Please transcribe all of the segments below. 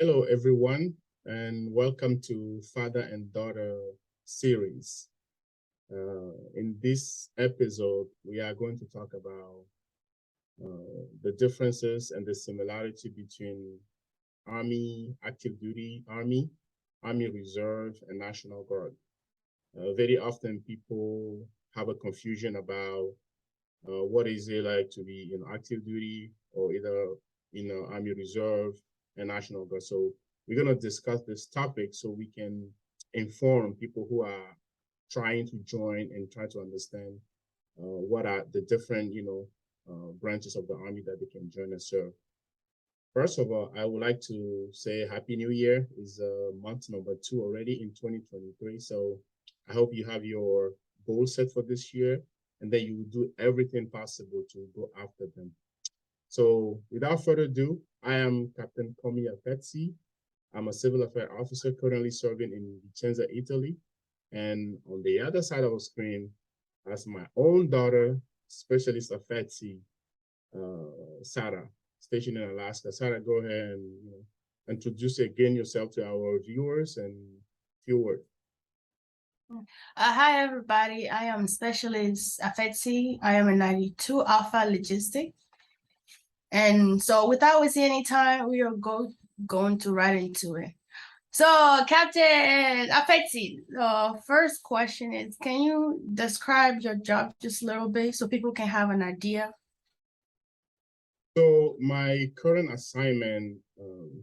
Hello, everyone, and welcome to Father and Daughter series. In this episode, we are going to talk about the differences and the similarity between Army, active duty Army, Army Reserve, and National Guard. Very often people have a confusion about what is it like to be in active duty or either in Army Reserve and National Guard. So we're going to discuss this topic so we can inform people who are trying to join and try to understand what are the different, branches of the Army that they can join and serve. First of all, I would like to say Happy New Year. Is month number 2 already in 2023. So I hope you have your goal set for this year and that you will do everything possible to go after them. So without further ado, I am Captain Komi Afetse. I'm a civil affairs officer currently serving in Vicenza, Italy. And on the other side of the screen, as my own daughter, Specialist Afetse, Sarah, stationed in Alaska. Sarah, go ahead and introduce again yourself to our viewers and few words. Hi, everybody. I am Specialist Afetse. I am a 92 Alpha Logistic. And so without wasting any time, we are going to right into it. So, Captain Afetse, the first question is, can you describe your job just a little bit so people can have an idea? So my current assignment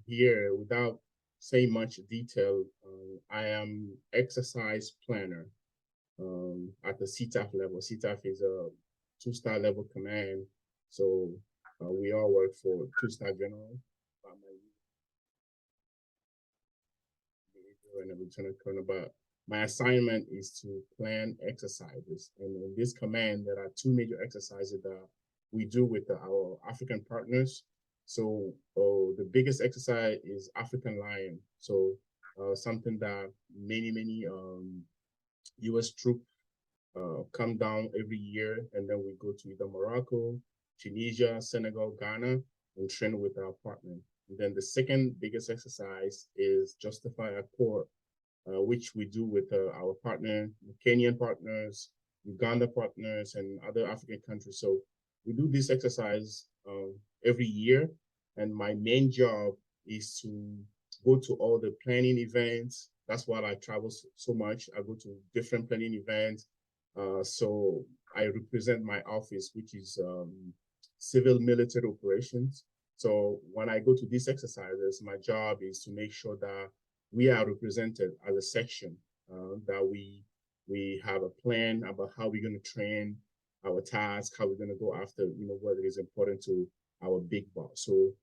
here, without saying much detail, I am exercise planner at the CTAF level. CTAF is a 2-star level command. So we all work for 2-star general. And a lieutenant colonel, but my assignment is to plan exercises. And in this command, there are 2 major exercises that we do with our African partners. So the biggest exercise is African Lion. So something that many U.S. troops come down every year, and then we go to either Morocco, Tunisia, Senegal, Ghana, and train with our partner. And then the second biggest exercise is Justify a Core, which we do with our partner, Kenyan partners, Uganda partners, and other African countries. So we do this exercise every year. And my main job is to go to all the planning events. That's why I travel so much. I go to different planning events. So I represent my office, which is civil military operations. So when I go to these exercises, my job is to make sure that we are represented as a section, that we have a plan about how we're going to train, our task, how we're going to go after, what is important to our big boss. So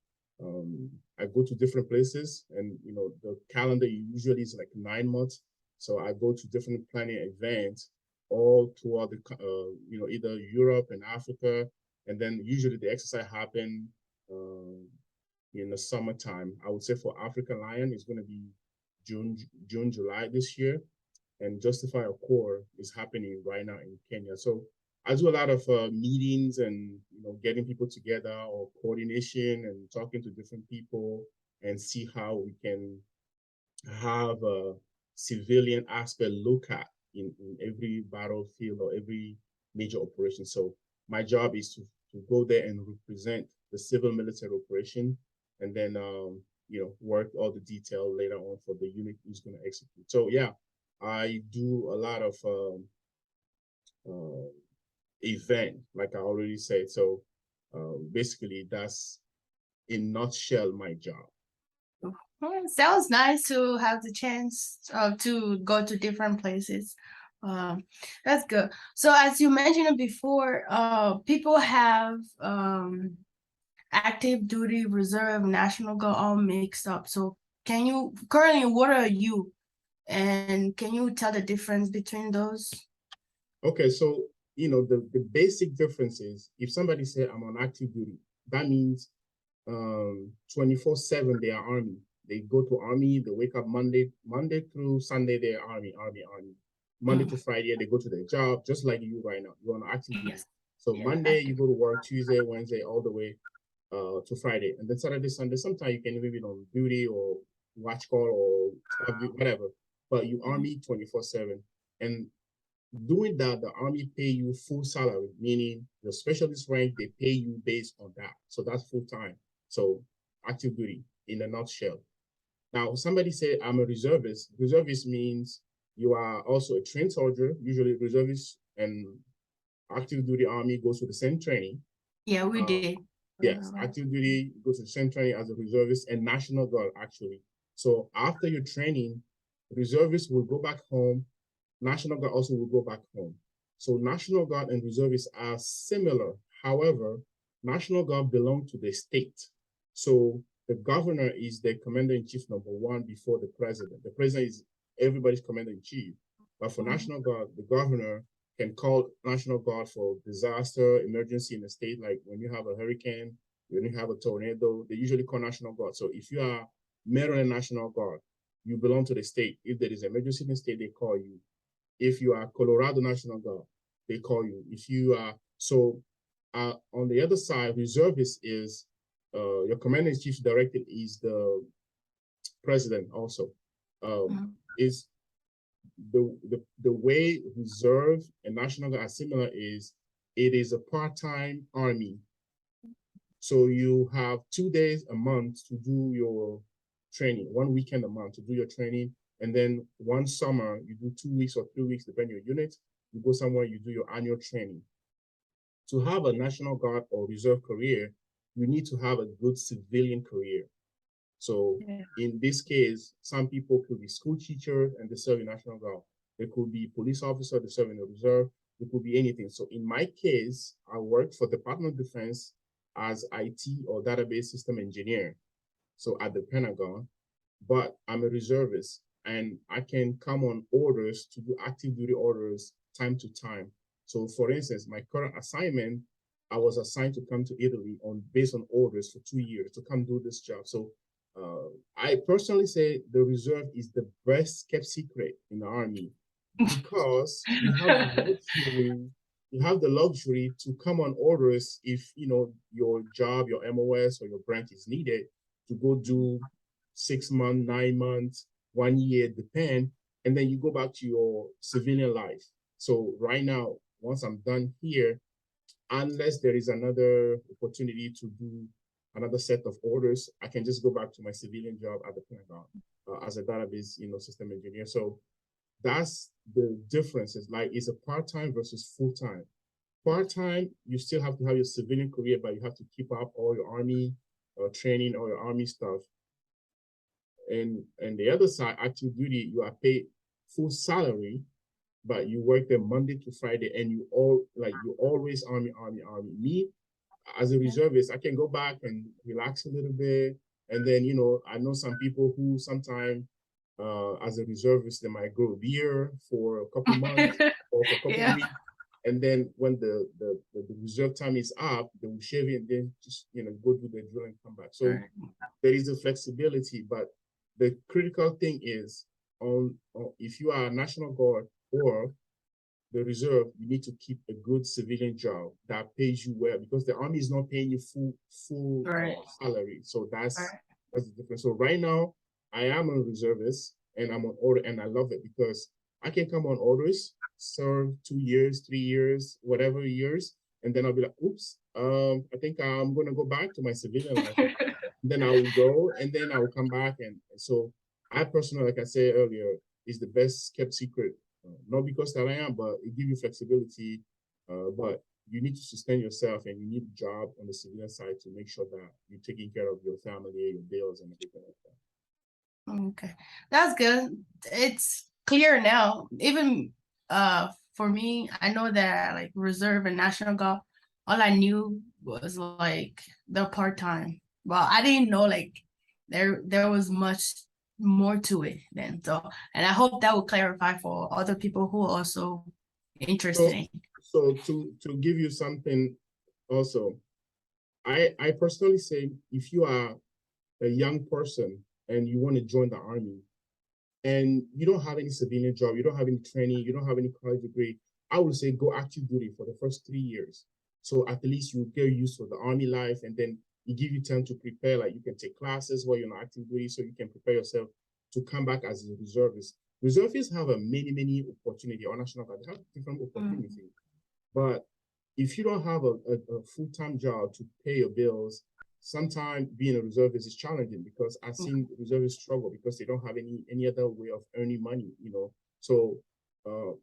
I go to different places, and the calendar usually is like 9 months. So I go to different planning events all throughout the, either Europe and Africa, and then usually the exercise happen in the summertime. I would say for African Lion, it's going to be June, July this year, and Justify a Core is happening right now in Kenya. So I do a lot of meetings and getting people together, or coordination and talking to different people and see how we can have a civilian aspect look at in every battlefield or every major operation. So my job is to go there and represent the civil military operation, and then work all the detail later on for the unit who's going to execute. So yeah, I do a lot of event, like I already said. So basically, that's in nutshell my job. Well, sounds nice to have the chance to go to different places. That's good. So as you mentioned before, people have active duty, reserve, national guard all mixed up. So can you currently, what are you? And can you tell the difference between those? Okay, so the basic difference is, if somebody say I'm on active duty, that means 24/7 they are Army. They go to Army, they wake up Monday through Sunday, they're Army. Monday to Friday, they go to their job, just like you right now. You're on active duty. Yes. So Yeah, Monday, you go to work, Tuesday, Wednesday, all the way to Friday, and then Saturday, Sunday, sometimes you can even be on duty or watch call or whatever, but you Army 24/7. And doing that, the Army pay you full salary, meaning the specialist rank, they pay you based on that. So that's full time. So active duty in a nutshell. Now, somebody say, I'm a reservist. Reservist means you are also a trained soldier. Usually reservist and active duty Army goes to the same training. Yeah, we did. Yes, active duty goes to the same training as a reservist and National Guard, actually. So after your training, reservists will go back home. National Guard also will go back home. So National Guard and reservists are similar. However, National Guard belong to the state. So the governor is the commander-in-chief #1 before the president. The president is everybody's commander-in-chief. But for National Guard, the governor can call National Guard for disaster, emergency in the state, like when you have a hurricane, when you have a tornado, they usually call National Guard. So if you are Maryland National Guard, you belong to the state. If there is an emergency in the state, they call you. If you are Colorado National Guard, they call you. If you are, on the other side, reservist is, your commander-in-chief's directive is the president also. Is the way reserve and National Guard are similar is it is a part-time Army. So you have 2 days a month to do your training, 1 weekend a month to do your training. And then one summer, you do 2 weeks or 3 weeks, depending on your unit. You go somewhere, you do your annual training. To have a National Guard or reserve career, you need to have a good civilian career. So in this case, some people could be school teachers and they serve in National Guard. They could be police officer, they serve in the reserve. It could be anything. So in my case, I work for Department of Defense as IT or database system engineer. So at the Pentagon, but I'm a reservist and I can come on orders to do active duty orders time to time. So for instance, my current assignment, I was assigned to come to Italy based on orders for 2 years to come do this job. So I personally say the reserve is the best kept secret in the Army because you have the luxury to come on orders if your job, your MOS or your branch is needed to go do 6 months, 9 months, 1 year, depend, and then you go back to your civilian life. So right now, once I'm done here, unless there is another opportunity to do another set of orders, I can just go back to my civilian job at the Pentagon as a database, system engineer. So that's the difference. It's a part-time versus full-time. Part-time, you still have to have your civilian career, but you have to keep up all your Army training, all your Army stuff. And the other side, active duty, you are paid full salary, but you work there Monday to Friday, and you always Army. Me, as a reservist, I can go back and relax a little bit. And then, I know some people who sometimes, as a reservist, they might grow a beard for a couple months or for a couple weeks. And then when the reserve time is up, they will shave it and then just, go do the drill and come back. So there is a flexibility, but the critical thing is if you are a National Guard or the reserve, you need to keep a good civilian job that pays you well, because the Army is not paying you full salary. So that's the difference. So right now, I am a reservist and I'm on order, and I love it because I can come on orders, serve 2 years, 3 years, whatever years, and then I'll be like, oops, I think I'm gonna go back to my civilian life. Then I will go, and then I will come back, and so I personally, like I said earlier, is the best kept secret. Not because that I am, but it gives you flexibility. But you need to sustain yourself, and you need a job on the civilian side to make sure that you're taking care of your family, your bills, and everything like that. Okay, that's good. It's clear now. Even for me, I know that like Reserve and National Guard, all I knew was like the part-time. Well, I didn't know like there was much more to it then. So, and I hope that will clarify for other people who are also interested. So to give you something also, I personally say if you are a young person and you want to join the Army and you don't have any civilian job, you don't have any training, you don't have any college degree, I would say go active duty for the first 3 years. So at least you get used to the Army life, and then it gives you time to prepare. Like you can take classes while you're on active duty, so you can prepare yourself to come back as a reservist. Reservists have a many opportunity on national guard. They have different opportunities, but if you don't have a full-time job to pay your bills, sometimes being a reservist is challenging, because I've seen reservists struggle because they don't have any other way of earning money, you know. So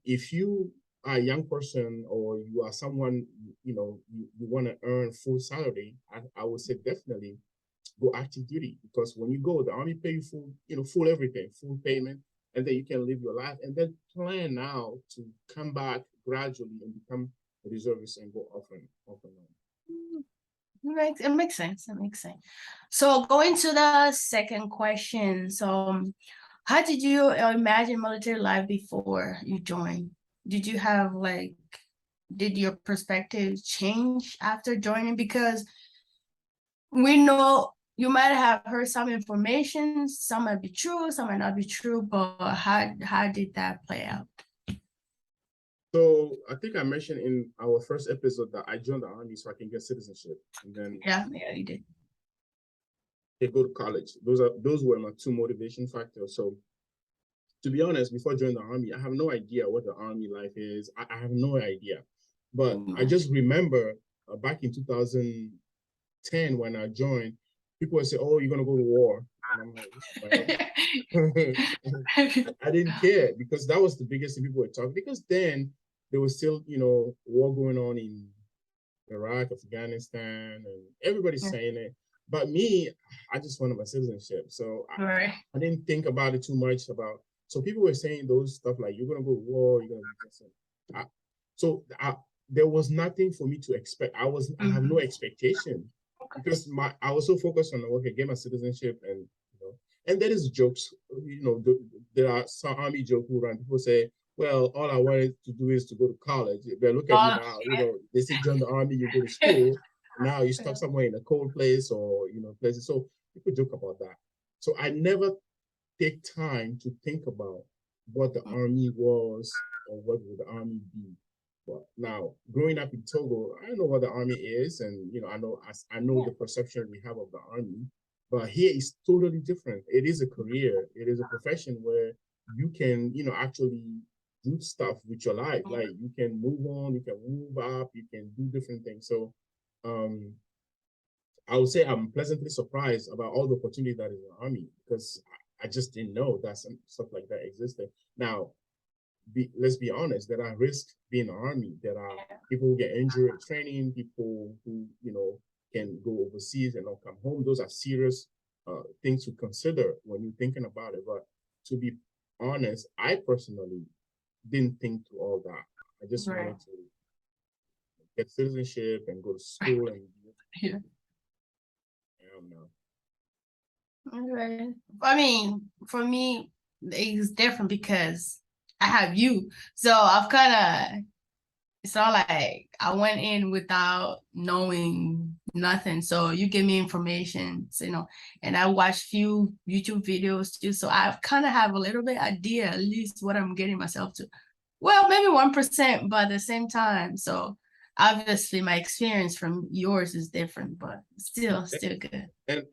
if you are a young person, or you are someone, you know, you want to earn full salary, I would say definitely go active duty, because when you go, the Army pay you full, you know, full everything, full payment, and then you can live your life, and then plan now to come back gradually and become a reservist and go off and on. It makes sense. It makes sense. So going to the second question. So how did you imagine military life before you joined? Did you have like, did your perspective change after joining? Because we know you might have heard some information, some might be true, some might not be true, but how did that play out? So I think I mentioned in our first episode that I joined the Army so I can get citizenship, and then Yeah, you did. They go to college. Those were my two motivation factors. So to be honest, before joining the Army, I have no idea what the Army life is. I have no idea, but I just remember back in 2010 when I joined, people would say, "Oh, you're gonna go to war," and I'm like, I didn't care, because that was the biggest thing people were talking. Because then there was still, you know, war going on in Iraq, Afghanistan, and everybody's saying it. But me, I just wanted my citizenship, so I didn't think about it too much. So people were saying those stuff like, "You're gonna go to war, you're gonna do this." There was nothing for me to expect. I have no expectation, because I was so focused on, okay, get my citizenship, and you know, and there is jokes, you know, there are some Army jokes around. People say, "Well, all I wanted to do is to go to college." But look at me now, you know, they say join the Army, you go to school. Now you're stuck somewhere in a cold place, or, you know, places. So people joke about that. So I never take time to think about what the Army was, or what would the Army be. But now, growing up in Togo, I know what the Army is, and you know, I know the perception we have of the Army. But here is totally different. It is a career. It is a profession where you can, you know, actually do stuff with your life. Like you can move on, you can move up, you can do different things. So I would say I'm pleasantly surprised about all the opportunity that is in the Army, because I just didn't know that some stuff like that existed. Now, let's be honest, there are risks being in the Army. There are people who get injured at training, people who, you know, can go overseas and not come home. Those are serious things to consider when you're thinking about it. But to be honest, I personally didn't think to all that. I just wanted to get citizenship and go to school and I mean, for me, it's different because I have you. So I've kind of, it's not like I went in without knowing nothing. So you give me information, so, you know, and I watched few YouTube videos too. So I kind of have a little bit idea, at least what I'm getting myself to. Well, maybe 1%, but at the same time. So obviously my experience from yours is different, but still good. And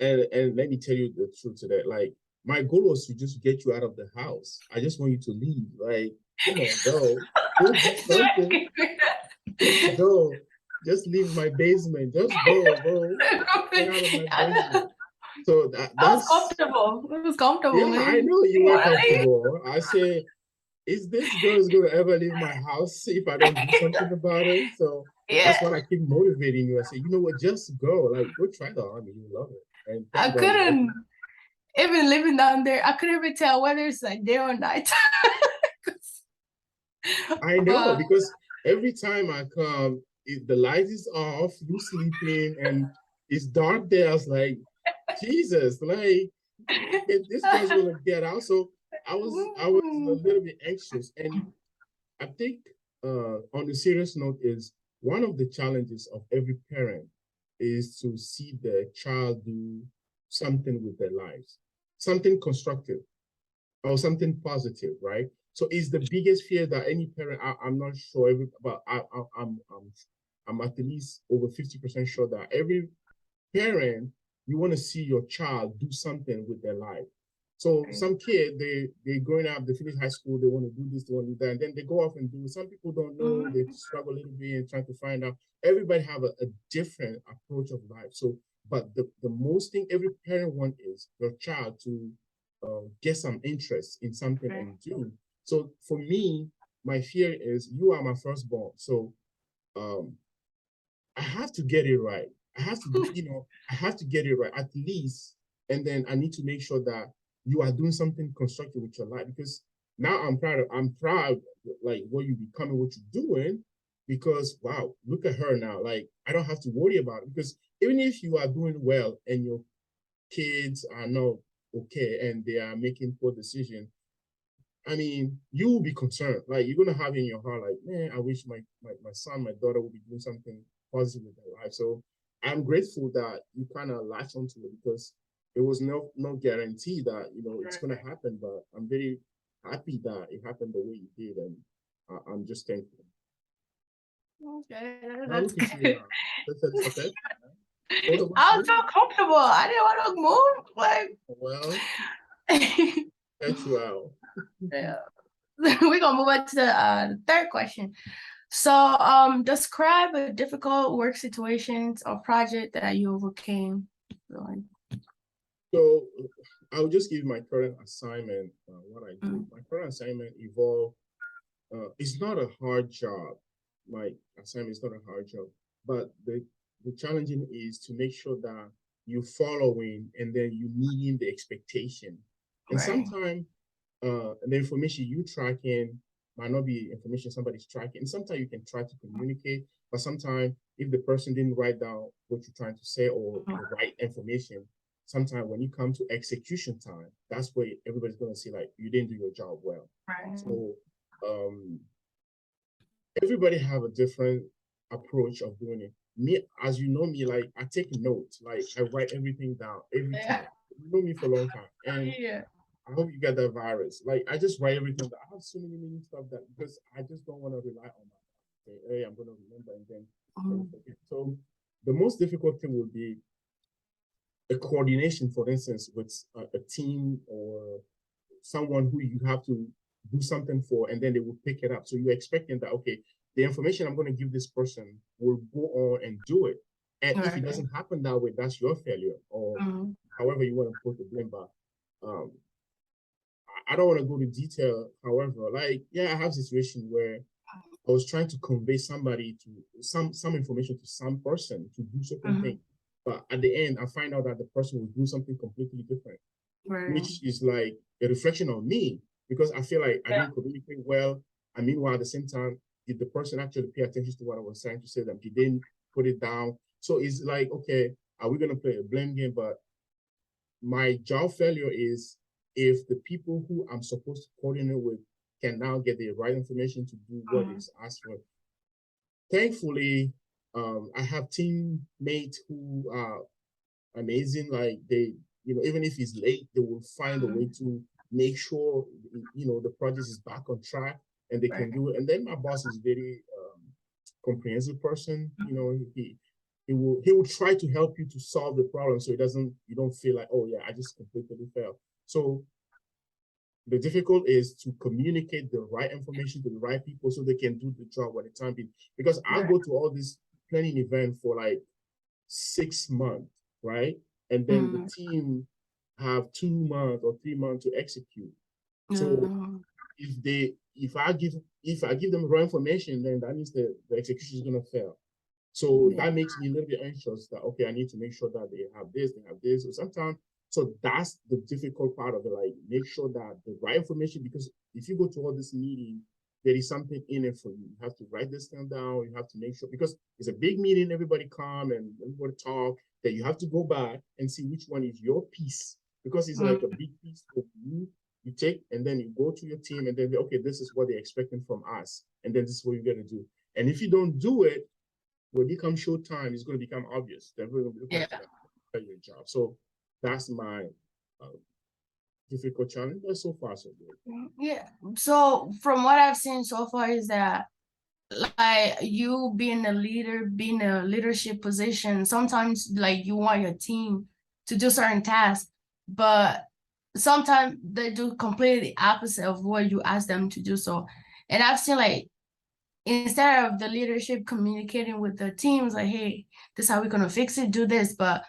let me tell you the truth to that. Like, my goal was to just get you out of the house. I just want you to leave. Like, come on, go do something. Just go. Just leave my basement. Just go. Get out of my basement. So that's comfortable. It was comfortable. Yeah, man. I know you were comfortable. I said, is this girl going to ever leave my house if I don't do something about it? So that's what I keep motivating you. I say, you know what, just go. Like, go try the Army. You love it. And I couldn't even living down there. I couldn't even tell whether it's like day or night. I know, because every time I come, the light is off, you sleeping, and it's dark there. I was like, Jesus, like, this girl's gonna get out. So I was a little bit anxious, and I think on a serious note is one of the challenges of every parent is to see their child do something with their lives, something constructive or something positive, right? So it's the biggest fear that any parent, I'm not sure, I'm at least over 50% sure that every parent, you want to see your child do something with their life. So some kid, they growing up, they finish high school, they want to do this, they want to do that, and then they go off and do it. Some people don't know, they struggle a little bit and trying to find out. Everybody have a different approach of life. So, but the most thing every parent wants is your child to get some interest in something and do. So for me, my fear is you are my firstborn. So I have to get it right. I have to, I have to get it right at least. And then I need to make sure that you are doing something constructive with your life, because now I'm proud like what you're becoming, what you're doing, because wow, look at her now. Like I don't have to worry about it, because even if you are doing well and your kids are not okay and they are making poor decisions, I mean, you will be concerned. Like you're gonna have in your heart, like, man, I wish my son, my daughter would be doing something positive with their life. So I'm grateful that you kind of latched onto it, because it was no guarantee that it's gonna happen. But I'm very happy that it happened the way it did, and I'm just thankful. Okay, Now that's look at you good. now. That's okay. I was so comfortable. I didn't want to move. Like, Well, catch you out. yeah. We're gonna move on to the third question. So, describe a difficult work situations or project that you overcame. So I'll just give my current assignment, what I do. My current assignment involved, it's not a hard job. My assignment is not a hard job, but the challenging is to make sure that you following and then you meeting the expectation. And sometimes the information you tracking might not be information somebody's tracking. And sometimes you can try to communicate, but sometimes if the person didn't write down what you're trying to say or the right information, sometimes when you come to execution time, that's where everybody's going to see like you didn't do your job well. So everybody have a different approach of doing it. Me, as you know me, like I take notes, like I write everything down every time. You know me for a long time, and I hope you get that virus. Like I just write everything down. I have so many stuff that, because I just don't want to rely on my say, hey, I'm going to remember and then forget. So the most difficult thing would be a coordination, for instance, with a team or someone who you have to do something for, and then they will pick it up. So you're expecting that, okay, the information I'm going to give this person will go on and do it. And if it doesn't happen that way, that's your failure, or however you want to put the blame. But I don't want to go to detail. However, like, yeah, I have a situation where I was trying to convey somebody to some information to some person to do certain thing. But at the end, I find out that the person was doing something completely different, which is like a reflection on me, because I feel like I didn't communicate well. And meanwhile, at the same time, did the person actually pay attention to what I was trying to say? That he didn't put it down. So it's like, okay, are we going to play a blame game? But my job failure is if the people who I'm supposed to coordinate with can now get the right information to do what is asked for. Thankfully, I have teammates who are amazing. Like they, even if it's late, they will find a way to make sure, the project is back on track and they can do it. And then my boss is very comprehensive person. He will try to help you to solve the problem, so you don't feel like, oh yeah, I just completely failed. So the difficult is to communicate the right information to the right people so they can do the job at the time being. Because I'll go to all this planning event for like 6 months, right? And then the team have 2 months or 3 months to execute. So if I give them the wrong information, then that means the execution is gonna fail. So that makes me a little bit anxious that, okay, I need to make sure that they have this. So sometimes, so that's the difficult part of it, like make sure that the right information, because if you go to all this meeting, there is something in it for you. You have to write this thing down. You have to make sure, because it's a big meeting, everybody come and everybody talk, that you have to go back and see which one is your piece, because it's like a big piece of you take, and then you go to your team and then, okay, this is what they're expecting from us. And then this is what you're going to do. And if you don't do it, when it comes show time, it's going to become obvious. They're going to be looking at your job. So that's my difficult challenge, but so far so good. Yeah. So from what I've seen so far is that like you being a leader, being a leadership position, sometimes like you want your team to do certain tasks, but sometimes they do completely the opposite of what you ask them to do. So, and I've seen like instead of the leadership communicating with the teams, like, hey, this is how we're gonna fix it, do this, but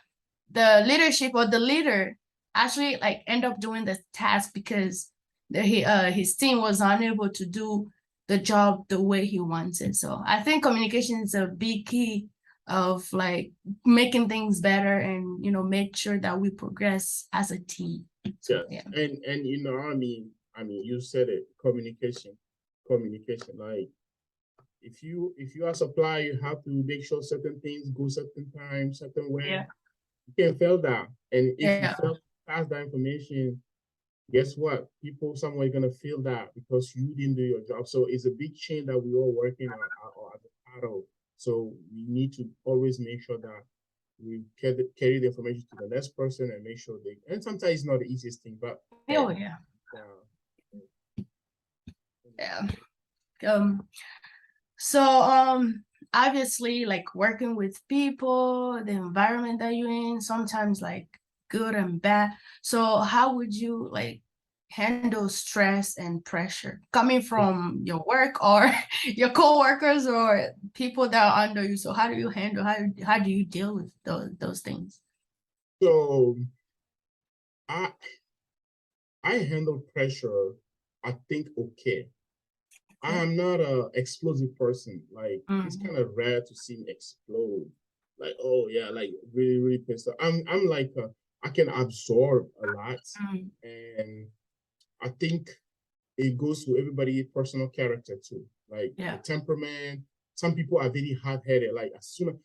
the leadership or the leader actually like end up doing the task because his team was unable to do the job the way he wants it. So I think communication is a big key of like making things better and make sure that we progress as a team. So Yes. yeah. And you know, I mean, you said it, communication. Like if you are supplier, you have to make sure certain things go certain time, certain way. Yeah. You can't fail that. And if you Yeah. fail to pass that information, guess what? People somewhere gonna feel that because you didn't do your job. So it's a big chain that we all working on as a part of. So we need to always make sure that we carry the information to the next person and make sure they. And sometimes it's not the easiest thing, but Oh yeah. Yeah. So obviously like working with people, the environment that you're in, sometimes like good and bad. So how would you like handle stress and pressure coming from your work or your co-workers or people that are under you? So how do you handle, how do you deal with those things? So I handle pressure, I think okay. I am not a explosive person. Like it's kind of rare to see me explode. Like, oh yeah, like really, really pissed off. I'm like I can absorb a lot. And I think it goes to everybody's personal character too. Like the temperament. Some people are very hard-headed. Like as soon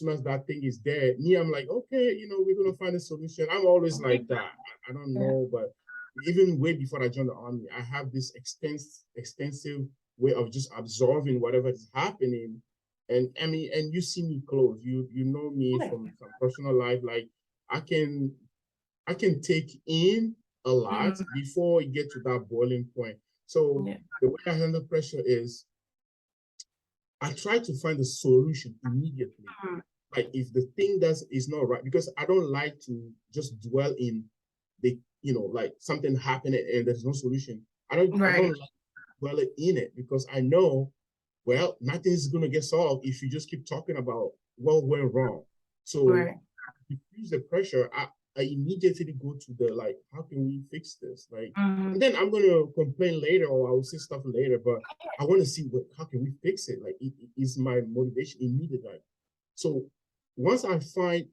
as that thing is there, me, I'm like, okay, we're gonna find a solution. I'm always like that. I don't know, but even way before I joined the army, I have this extensive way of just absorbing whatever is happening. And I mean, and you see me close. You know me from personal life. Like I can take in a lot before it get to that boiling point. So the way I handle pressure is I try to find a solution immediately. Like if the thing is not right, because I don't like to just dwell in the, like something happening and there's no solution. I don't like dwell in it because I know, well, nothing is gonna get solved if you just keep talking about what went wrong. So diffuse the pressure, I immediately go to the like, how can we fix this? Like, and then I'm gonna complain later or I'll say stuff later, but I want to see how can we fix it? Like, it is my motivation immediately. So once I find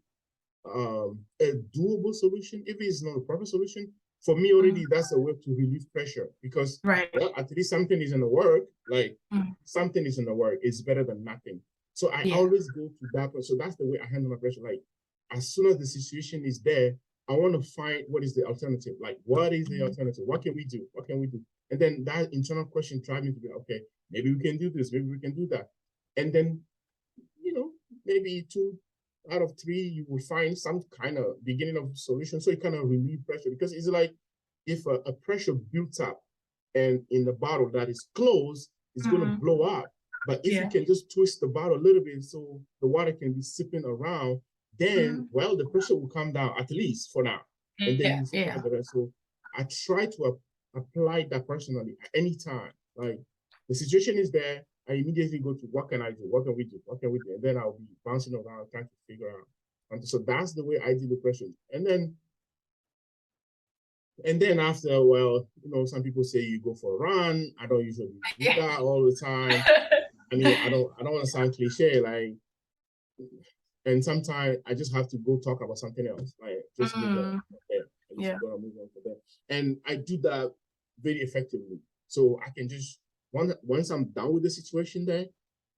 a doable solution, if it's not a proper solution, for me already that's a way to relieve pressure because well, at least something is in the work. Like something is in the work. It's better than nothing. So I always go to that. So that's the way I handle my pressure. Like as soon as the situation is there, I want to find what is the alternative. Like what is the alternative? What can we do? What can we do? And then that internal question drives me to be okay. Maybe we can do this. Maybe we can do that. And then maybe 2 out of 3, you will find some kind of beginning of solution. So it kind of relieve pressure because it's like if a pressure builds up and in the bottle that is closed, it's going to blow up. But if you can just twist the bottle a little bit so the water can be sipping around, then, well, the pressure will come down at least for now. And then you figure out the rest. So I try to apply that personally at any time. Like the situation is there, I immediately go to what can I do? What can we do? What can we do? And then I'll be bouncing around trying to figure out. And so that's the way I deal with pressure. And then after, well, some people say you go for a run. I don't usually do that all the time. I mean, I don't want to sound cliche, like, and sometimes I just have to go talk about something else, like just move on. I just gonna move on for that, and I do that very effectively. So I can just once I'm done with the situation there,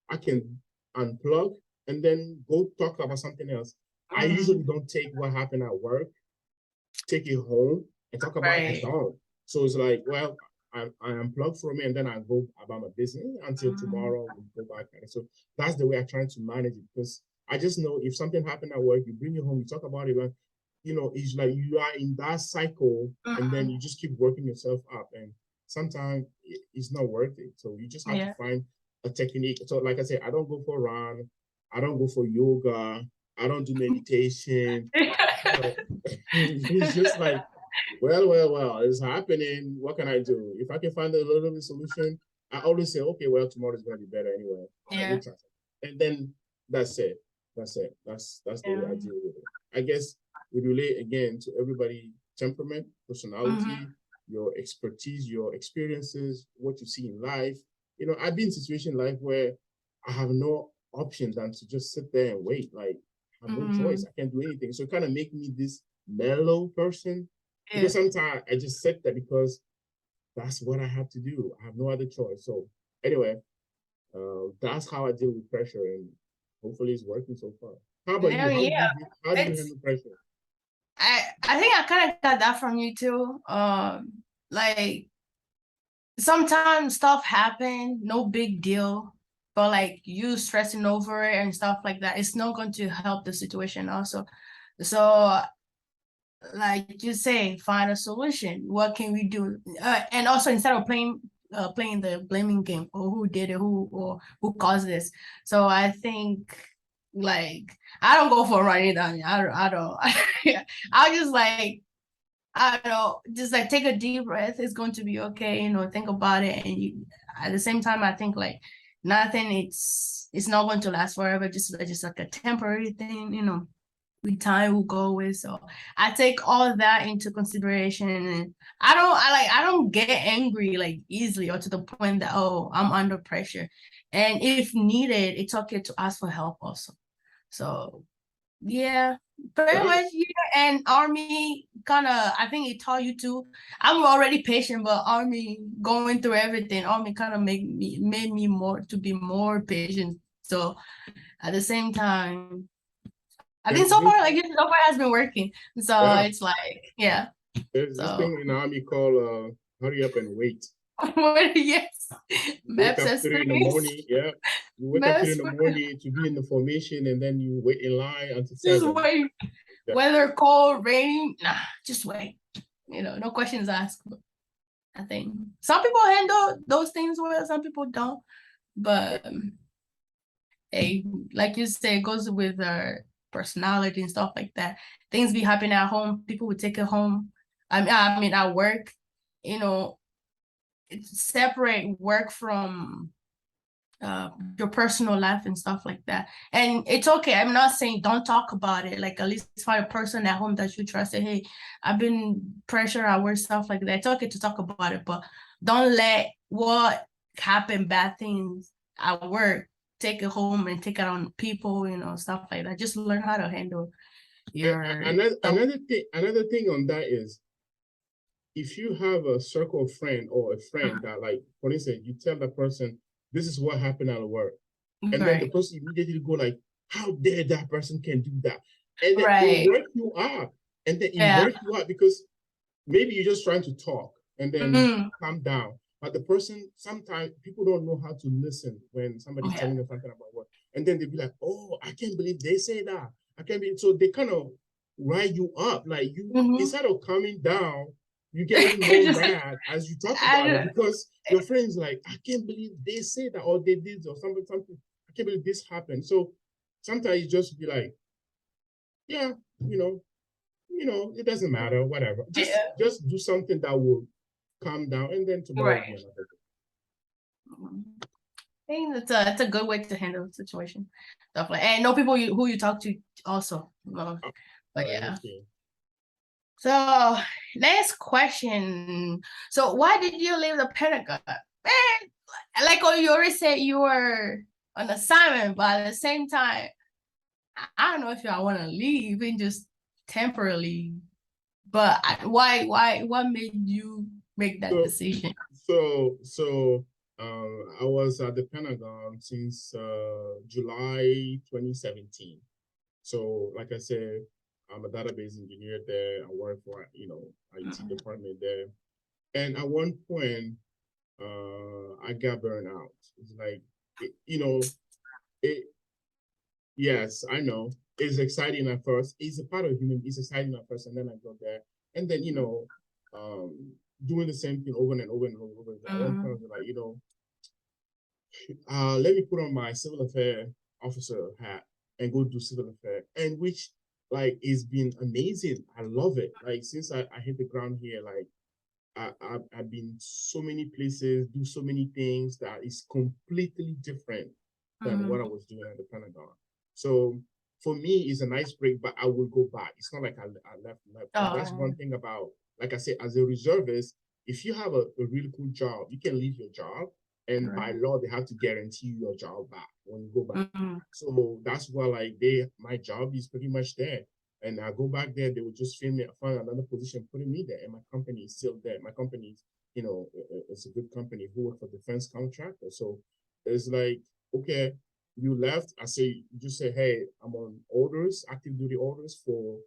I can unplug and then go talk about something else. I usually don't take what happened at work, take it home and talk about it at home. So it's like, well, I unplug from it and then I go about my business until tomorrow we go back. So that's the way I try to manage it because I just know if something happened at work, you bring it home, you talk about it, but it's like you are in that cycle and then you just keep working yourself up. And sometimes it's not worth it. So you just have to find a technique. So like I said, I don't go for a run. I don't go for yoga. I don't do meditation. It's just like, well, it's happening. What can I do? If I can find a little bit solution, I always say, okay, well, tomorrow's gonna be better anyway. All right, we'll try something. And then that's it. That's it. That's the way I deal with it. I guess we relate again to everybody temperament, personality, your expertise, your experiences, what you see in life. You know, I've been in situation in life where I have no option than to just sit there and wait. Like, I have no choice. I can't do anything. So it kind of make me this mellow person. Because sometimes I just sit there because that's what I have to do. I have no other choice. So anyway, that's how I deal with pressure, and hopefully it's working so far. How about you? How do you handle pressure? I think I kind of got that from you too. Like sometimes stuff happen, no big deal, but like you stressing over it and stuff like that, it's not going to help the situation also. So like you say, find a solution. What can we do? And also instead of playing the blaming game, or who did it, who caused this. So I think like I don't go for running down. I don't. I just like I don't know, just like take a deep breath. It's going to be okay. You know, think about it, and you at the same time, I think like nothing. It's not going to last forever. Just like a temporary thing. You know, with time will go away. So I take all that into consideration, and I don't get angry like easily or to the point that, oh, I'm under pressure. And if needed, it's okay to ask for help also. So yeah, pretty much. Yeah. And Army kind of, I think it taught you to. I'm already patient, but Army going through everything, Army kind of made me more to be more patient. So at the same time, I think so far, like so far has been working. So it's like, yeah. There's this thing in the Army called hurry up and wait. Yes. Wake up 3 in the morning. Yeah. You wake up 3 in the morning to be in the formation, and then you wait in line until 7. Just wait. Yeah. Whether cold, raining, nah, just wait. You know, no questions asked. I think some people handle those things well, some people don't. But hey, like you say, it goes with their personality and stuff like that. Things be happening at home, people would take it home. I mean at work, you know, separate work from your personal life and stuff like that. And it's okay. I'm not saying don't talk about it. Like at least find a person at home that you trust. Say, hey, I've been pressured at work, stuff like that. It's okay to talk about it, but don't let what happened, bad things at work, take it home and take it on people, you know, stuff like that. Just learn how to handle your another thing on that is, if you have a circle of friend or a friend that, like, for instance, you tell the person this is what happened at work, and then the person immediately go like, how dare that person can do that? And then it works you up. And then it works you up because maybe you're just trying to talk and then calm down. But the person, sometimes people don't know how to listen when somebody's telling them something about work. And then they'll be like, oh, I can't believe they say that. I can't believe. So they kind of rile you up. Like you, instead of calming down, you get even more mad as you talk about it, because your friend's like, I can't believe they say that, or they did, or something. I can't believe this happened. So sometimes you just be like, yeah, you know, it doesn't matter, whatever. Just do something that will calm down, and then tomorrow will be another day. I think it's a good way to handle the situation. Stuff like, and know people who you talk to also. But yeah. Okay. So next question. So why did you leave the Pentagon? Man, like you already said, you were on assignment, but at the same time, I don't know if I want to leave and just temporarily. But why? What made you make that decision? So I was at the Pentagon since July 2017. So like I said, I'm a database engineer there. I work for, IT department there. And at one point, I got burned out. It's like, yes, I know. It's exciting at first. It's a part of human. It's exciting at first, and then I go there, and then doing the same thing over and over and over. At one point, I was like, let me put on my civil affair officer hat and go do civil affair, and which like it's been amazing. I love it. Like since I hit the ground here, like I've been so many places, do so many things that is completely different than what I was doing at the Pentagon. So for me, it's a nice break, but I will go back. It's not like I left. And that's one thing about, like I said, as a reservist, if you have a really cool job, you can leave your job, and by law, they have to guarantee you your job back when you go back. So that's why, like, my job is pretty much there. And I go back there, they will just find another position, putting me there, and my company is still there. My company is, it's a good company who work for defense contractor. So it's like, okay, you left. I say, you just say, hey, I'm on orders, active duty orders for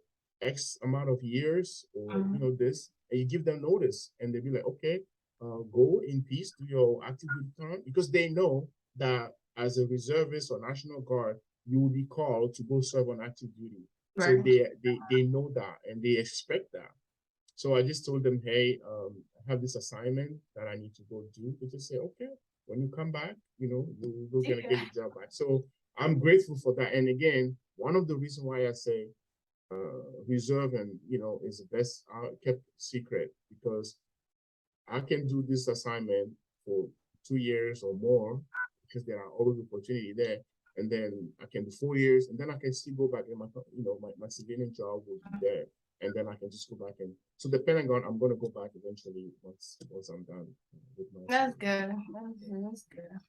X amount of years, or this, and you give them notice, and they'll be like, okay, go in peace, do your active duty time, because they know that as a reservist or National Guard, you will be called to go serve on active duty. So they know that, and they expect that. So I just told them, hey, I have this assignment that I need to go do. They just say, okay, when you come back, we're gonna get your job back. So I'm grateful for that. And again, one of the reasons why I say reserve and is the best kept secret, because I can do this assignment for 2 years or more, because there are always opportunity there. And then I can do 4 years, and then I can still go back in my civilian job will be there. And then I can just go back. And so the Pentagon, I'm going to go back eventually once I'm done with my. That's good. That's good.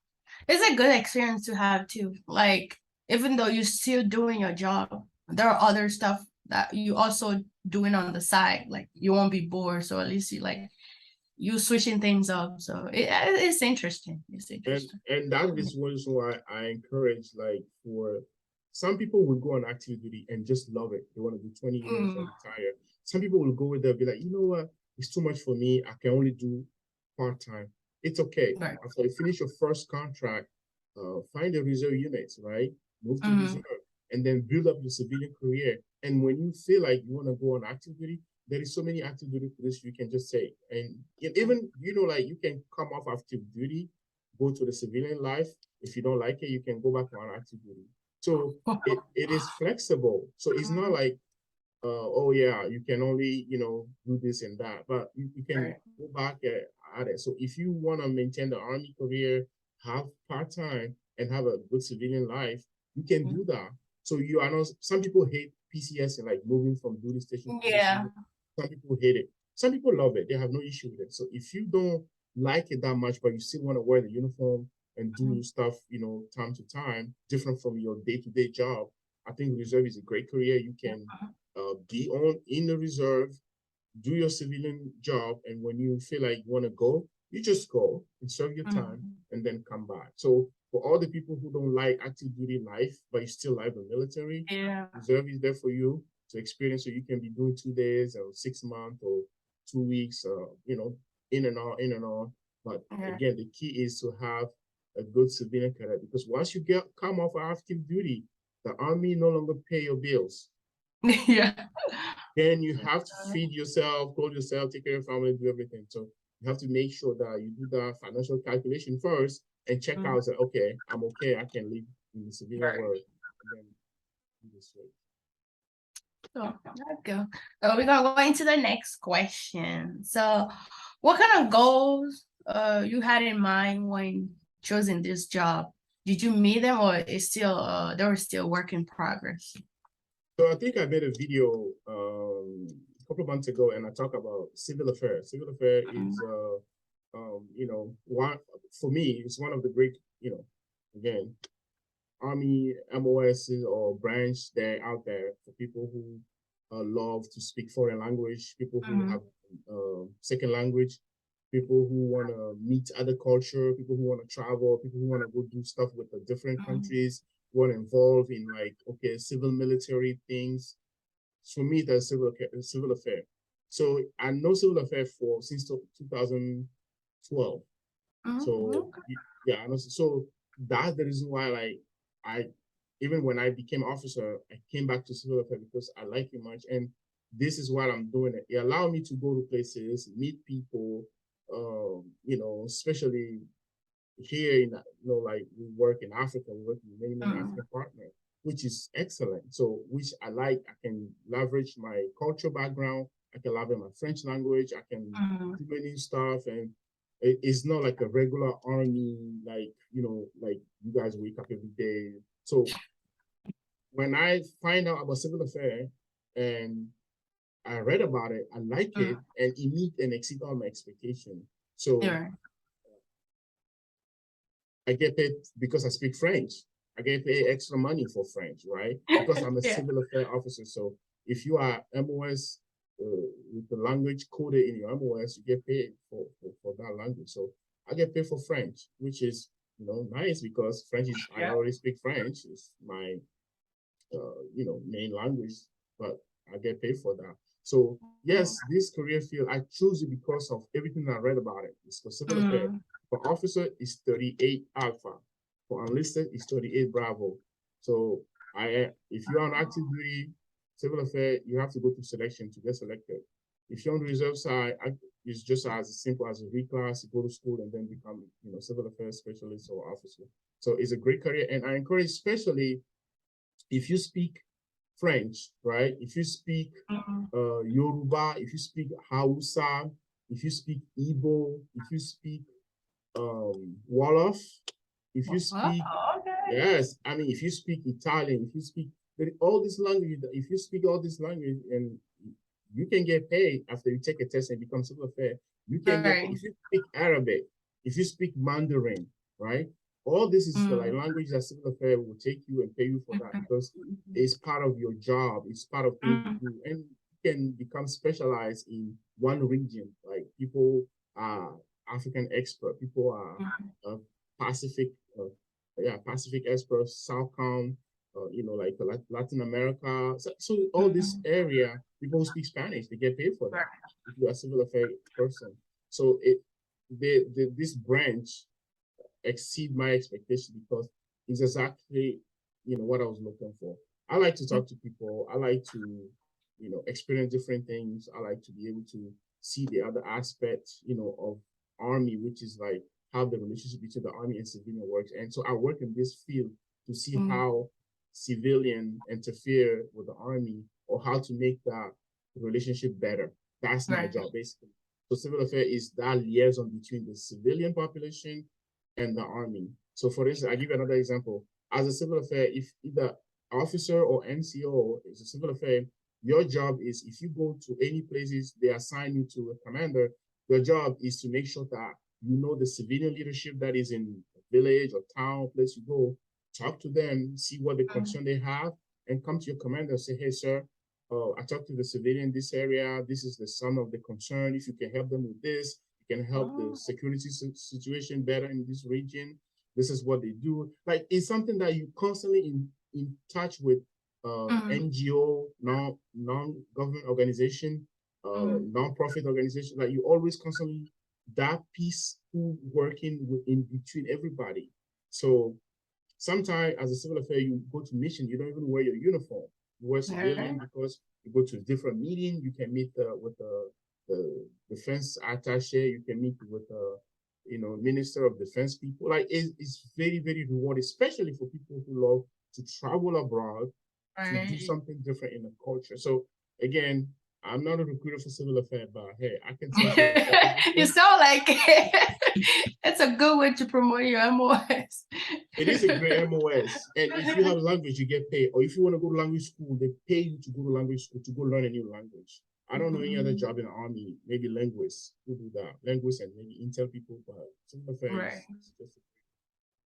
It's a good experience to have too. Like, even though you're still doing your job, there are other stuff that you also doing on the side. Like, you won't be bored. So at least you switching things up. So it's interesting. It's interesting. And that is one reason why I encourage, like, for some people will go on active duty and just love it. They want to do 20 years and retire. Some people will go with there, be like, you know what, it's too much for me. I can only do part-time. It's okay. Right. After you finish your first contract, find a reserve unit, right? Move to reserve, and then build up your civilian career. And when you feel like you want to go on active duty, there is so many active duty positions you can just say. And even, like, you can come off active duty, go to the civilian life. If you don't like it, you can go back on active duty. So it is flexible. So it's not like, oh yeah, you can only, do this and that, but you can go back at it. So if you want to maintain the Army career, have part-time, and have a good civilian life, you can do that. So I know some people hate PCS and like moving from duty station to station. Some people hate it. Some people love it. They have no issue with it. So if you don't like it that much, but you still want to wear the uniform and do stuff, time to time, different from your day-to-day job, I think reserve is a great career. You can be in the reserve, do your civilian job, and when you feel like you want to go, you just go and serve your time and then come back. So for all the people who don't like active duty life, but you still like the military, reserve is there for you to experience. So you can be doing 2 days or 6 months or 2 weeks, in and out. But again, the key is to have a good civilian career, because once you come off active duty, the Army no longer pay your bills. Then you have to feed yourself, clothe yourself, take care of your family, do everything. So you have to make sure that you do the financial calculation first and check out that, okay, I'm okay, I can live in the civilian world, and then do this way. So let's go. So we're gonna go into the next question. So what kind of goals you had in mind when choosing this job? Did you meet them, or is still they were still work in progress? So I think I made a video a couple of months ago, and I talk about civil affairs. Civil affairs is one, for me, it's one of the great, again, Army MOS or branch that out there for people who love to speak foreign language, people who have second language, people who want to meet other culture, people who want to travel, people who want to go do stuff with the different countries, who are involved in, like, okay, civil military things. For me, that's civil affair. So I know civil affair since 2012. So yeah, so that's the reason why, like, I even when I became officer, I came back to civil affairs because I like it much, and this is why I'm doing it. It allowed me to go to places, meet people, especially here in, like we work in Africa, we work with many, many African partners, which is excellent. So, which I like, I can leverage my cultural background, I can leverage my French language, I can do many stuff, and it's not like a regular army, like, like you guys wake up every day. So when I find out about civil affairs and I read about it, I like it, and it meet and exceed all my expectations. So I get paid because I speak French. I get paid extra money for French, right? Because I'm a civil affairs officer. So if you are MOS with the language coded in your MOS, you get paid for that language. So I get paid for French, which is nice, because French is I already speak French. It's my main language, but I get paid for that. So yes, this career field, I chose it because of everything I read about it. It's for civil affairs. For officer, it's 38 Alpha. For enlisted, it's 38 Bravo. So if you're on active duty, civil affairs, you have to go through selection to get selected. If you're on the reserve side, it's just as simple as a reclass, you go to school and then become, civil affairs specialist or officer. So it's a great career, and I encourage, especially if you speak French, right? If you speak Yoruba, if you speak Hausa, if you speak Igbo, if you speak Wolof, if you speak, yes, I mean, if you speak Italian, if you speak all these languages, if you speak all these languages, and you can get paid after you take a test and become civil affairs. You can get paid if you speak Arabic, if you speak Mandarin, right? All this is like language that civil affairs will take you and pay you for that, because it's part of your job. It's part of things you do, and you can become specialized in one region. Like people are African expert, people are Pacific, Pacific experts, Southcom, like Latin America. So all this area, people who speak Spanish, they get paid for that if you're a civil affairs person. So this branch exceed my expectation, because it's exactly what I was looking for. I like to talk to people. I like to experience different things. I like to be able to see the other aspects of Army, which is like how the relationship between the Army and civilian works. And so I work in this field to see how civilian interfere with the Army, or how to make that relationship better. That's my job, basically. So civil affairs is that liaison between the civilian population and the Army. So for instance, I give you another example. As a civil affairs, if either officer or NCO is a civil affairs, your job is, if you go to any places they assign you to a commander, your job is to make sure that the civilian leadership that is in a village or town, place you go, talk to them, see what the concern they have, and come to your commander and say, hey, sir, I talked to the civilian in this area. This is the sum of the concern. If you can help them with this, you can help the security situation better in this region. This is what they do. Like, it's something that you constantly in touch with NGO, non-government organization, non-profit organization. Like, you always constantly that peaceful working in between everybody. So sometimes as a civil affairs, you go to mission, you don't even wear your uniform. You wear civilian because you go to a different meeting. You can meet with the defense attaché. You can meet with Minister of Defense people. Like, it's very, very rewarding, especially for people who love to travel abroad to do something different in the culture. So again, I'm not a recruiter for civil affairs, but hey, I can tell you. You sound like it's a good way to promote your MOS. It is a great MOS. And if you have language, you get paid. Or if you want to go to language school, they pay you to go to language school, to go learn a new language. I don't know any other job in the Army, maybe linguists who do that. Linguists and maybe Intel people, but civil affairs.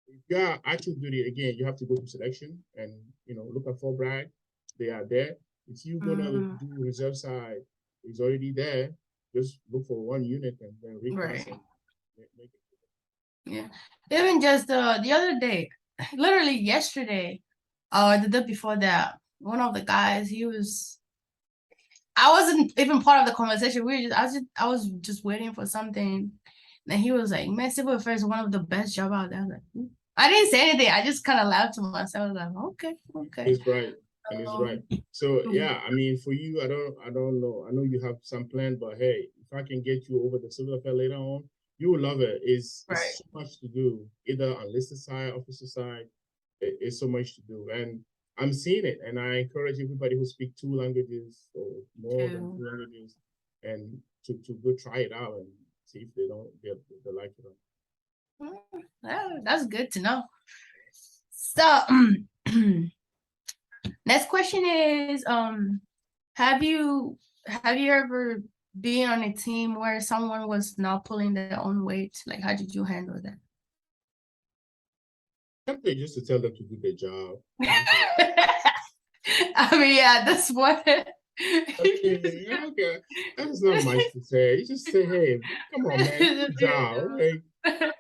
If you are active duty, again, you have to go to selection and look at Fulbright. They are there. If you're gonna do reserve side, it's already there. Just look for one unit and then reclass and make it. Yeah, even just the other day, literally yesterday, or the day before that, one of the guys, I wasn't even part of the conversation. I was just waiting for something, and he was like, "Man, civil affairs is one of the best jobs out there." I was like, I didn't say anything. I just kind of laughed to myself. I was like, okay. It's right. And it's right. So yeah, I mean, for you, I don't know. I know you have some plan, but hey, if I can get you over the civil affairs later on, You will love it. Right. It's so much to do, either on enlisted side, officer side. It's so much to do, and I'm seeing it. And I encourage everybody who speak 2 languages or more than 2 languages, and to go try it out and see if they like it. That's good to know. So, next question is, have you ever been on a team where someone was not pulling their own weight? Like, how did you handle that? Simply just to tell them to do their job. I mean, yeah, that's what. Okay, that's not much to say. You just say, "Hey, come on, man, good job." Like,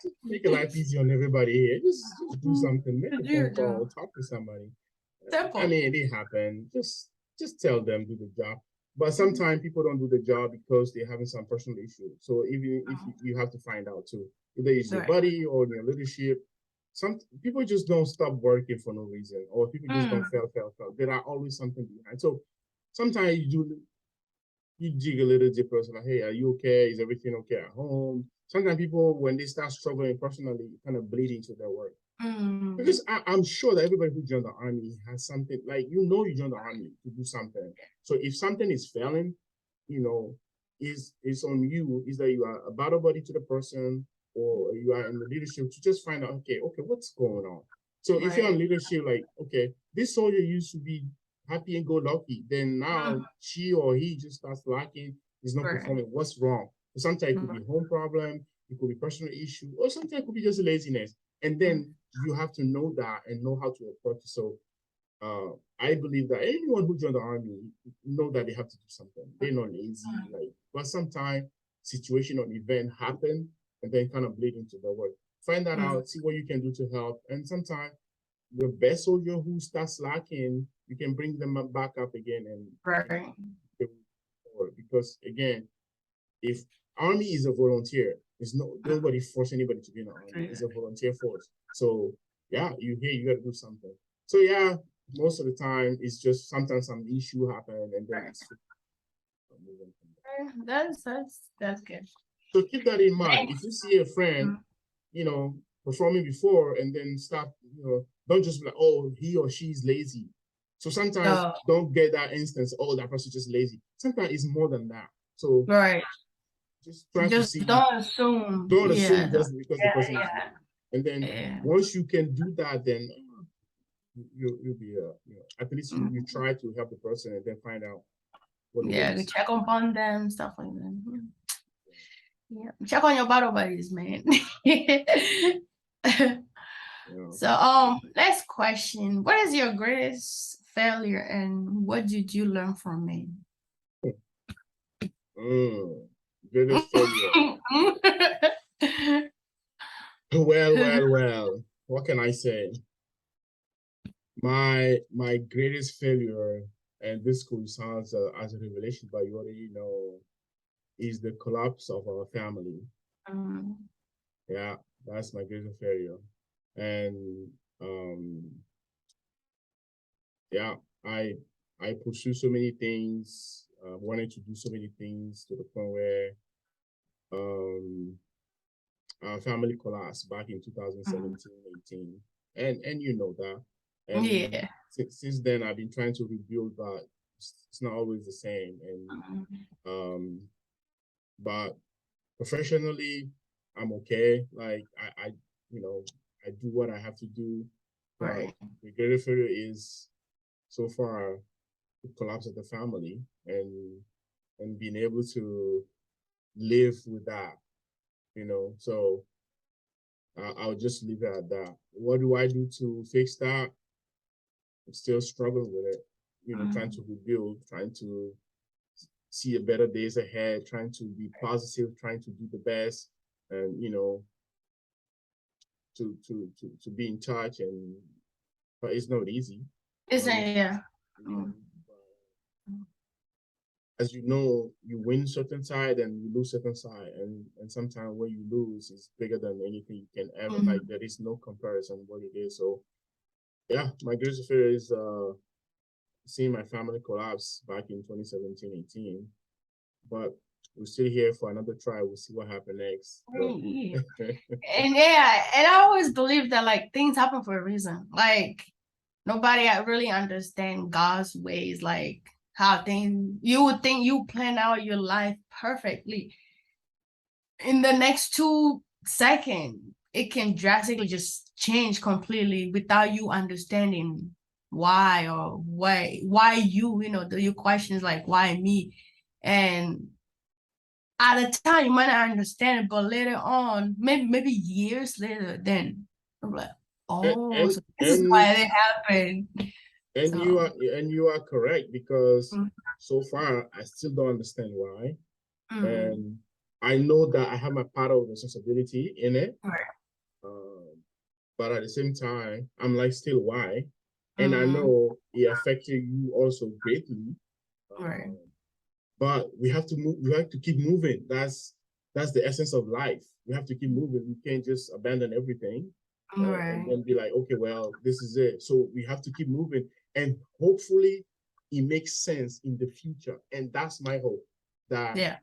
just make your life easy on everybody here. Just do something. Make a phone call. Talk to somebody. Simple. I mean, it didn't happen. Just tell them do the job. But sometimes people don't do the job because they're having some personal issue. So even if you have to find out too, either it's your buddy or your leadership. Some people just don't stop working for no reason, or people just don't fail. There are always something behind. So sometimes you jig a little deeper, like, hey, are you okay? Is everything okay at home? Sometimes people, when they start struggling personally, kind of bleed into their work. Because I'm sure that everybody who joined the army has something, like, you joined the army to do something. So if something is failing, is on you, is that you are a battle buddy to the person, or you are in the leadership, to just find out, okay, what's going on? So if you're in leadership, like, okay, this soldier used to be happy and go lucky, then now she or he just starts lacking, is not performing. What's wrong? Sometimes it could be home problem, it could be personal issue, or sometimes it could be just laziness. And then you have to know that and know how to approach it. So I believe that anyone who joined the army know that they have to do something. They're not lazy, like, but sometimes situation or event happen and then kind of bleed into the work. Find that out, see what you can do to help. And sometimes the best soldier who starts slacking, you can bring them back up again and because again, if army is a volunteer, there's nobody force anybody to be in the army. It's a volunteer force. So yeah, you got to do something. So yeah, most of the time it's just sometimes some issue happen and then it's that's good. So keep that in mind. If you see a friend, performing before and then stop, don't just be like, oh, he or she's lazy. So sometimes don't get that instance, oh, that person's just lazy. Sometimes it's more than that. So just try to see. Don't assume. Don't assume just because the person is lazy. And then once you can do that, then you'll be at least you try to help the person and then find out what it is. Check upon them, stuff like that. Yeah, check on your battle buddies, man. So next question, what is your greatest failure and what did you learn from it? Greatest failure. Well, what can I say? My greatest failure, and this could sound as a revelation, but you already know, is the collapse of our family. Yeah, that's my greatest failure. And yeah, I pursue so many things, wanted to do so many things to the point where our family collapsed back in 2017, 18. And you know that. And since then I've been trying to rebuild, but it's not always the same. And but professionally, I'm okay. Like I do what I have to do. But the greatest failure is so far the collapse of the family and being able to live with that, So I'll just leave it at that. What do I do to fix that? I'm still struggling with it, trying to rebuild, trying to see a better days ahead, trying to be positive, trying to do the best, and to be in touch. But it's not easy. As you know, you win certain side and you lose certain side, and sometimes when you lose is bigger than anything you can ever. Like, there is no comparison what it is. So yeah, my greatest fear is seeing my family collapse back in 2017, 18. But we're still here for another try. We'll see what happens next. And yeah, and I always believe that like things happen for a reason. Like nobody really understand God's ways, like how things, you would think you plan out your life perfectly. In the next 2 seconds, it can drastically just change completely without you understanding why or why you know, your questions like why me? And at the time you might not understand it, but later on, maybe years later, then I'm like, oh, so this is why it happened. And So, you are correct, because mm, so far I still don't understand why. mm, And I know that I have my part of responsibility in it. right, But at the same time, I'm like, still why? And I mm, know it affected you also greatly. right, But we have to move, we have to keep moving. That's the essence of life. We have to keep moving. We can't just abandon everything and right, then be like, okay, well, this is it. So we have to keep moving, and hopefully it makes sense in the future. And that's my hope. That yeah,